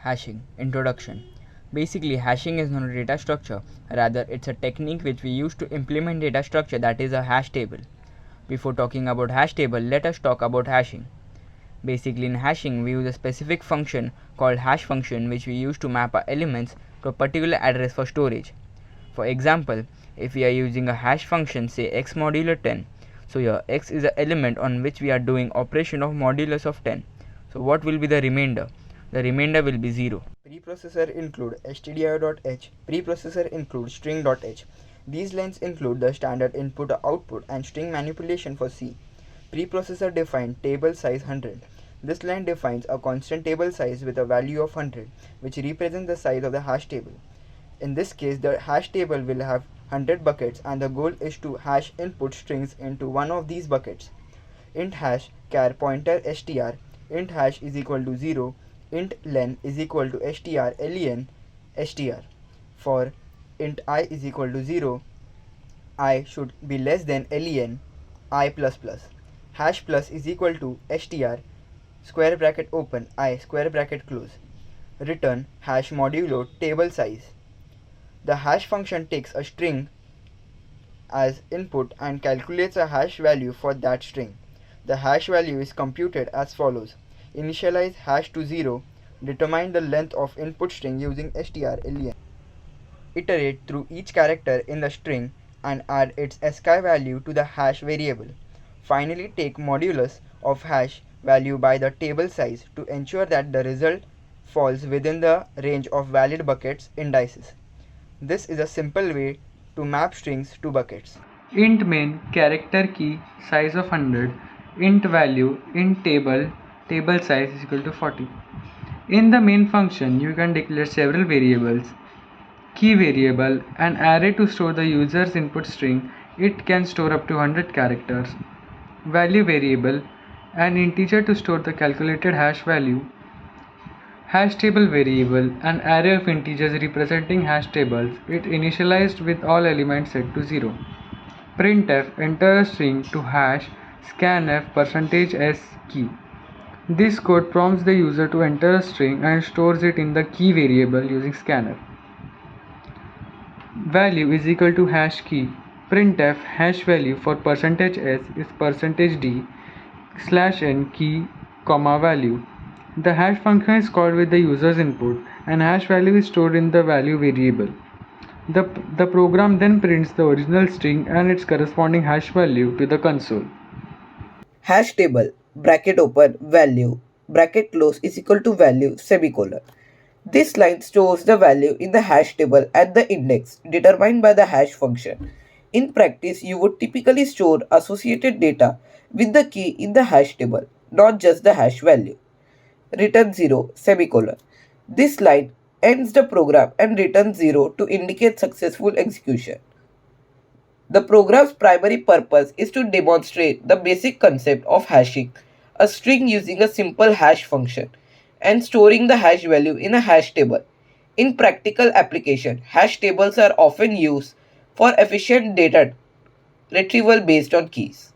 Hashing. Introduction. Basically, hashing is not a data structure, rather it's a technique which we use to implement data structure, that is a hash table. Before talking about hash table, let us talk about hashing. Basically, in hashing we use a specific function called hash function which we use to map our elements to a particular address for storage. For example, if we are using a hash function, say x modulo 10, so here x is the element on which we are doing operation of modulus of 10. So what will be the remainder? The remainder will be 0. Preprocessor include stdio.h, preprocessor include string.h. These lines include the standard input or output and string manipulation for C. Preprocessor define table size 100. This line defines a constant table size with a value of 100, which represents the size of the hash table. In this case, the hash table will have 100 buckets and the goal is to hash input strings into one of these buckets. Int hash char pointer str, int hash is equal to 0, int len is equal to str len str. For int I is equal to 0, I should be less than len I plus plus. Hash plus is equal to str square bracket open I square bracket close. Return hash modulo table size. The hash function takes a string as input and calculates a hash value for that string. The hash value is computed as follows. Initialize hash to 0, determine the length of input string using strlen. Iterate through each character in the string and add its ASCII value to the hash variable. Finally, take modulus of hash value by the table size to ensure that the result falls within the range of valid buckets indices. This is a simple way to map strings to buckets. Int main character key size of 100, int value int table size is equal to 40. In the main function you can declare several variables. Key variable, an array to store the user's input string, it can store up to 100 characters. Value variable, an integer to store the calculated hash value. Hash table variable, an array of integers representing hash tables, it initialized with all elements set to 0. Printf, enter a string to hash scanf %s key. This code prompts the user to enter a string and stores it in the key variable using scanf. Value is equal to hash key. Printf hash value for %s is %d /n key, value. The hash function is called with the user's input and hash value is stored in the value variable. The program then prints the original string and its corresponding hash value to the console. Hash table bracket open value bracket close is equal to value semicolon. This line stores the value in the hash table at the index determined by the hash function. In practice, you would typically store associated data with the key in the hash table, not just the hash value. Return 0 semicolon. This line ends the program and returns 0 to indicate successful execution. The program's primary purpose is to demonstrate the basic concept of hashing a string using a simple hash function and storing the hash value in a hash table. In practical application, hash tables are often used for efficient data retrieval based on keys.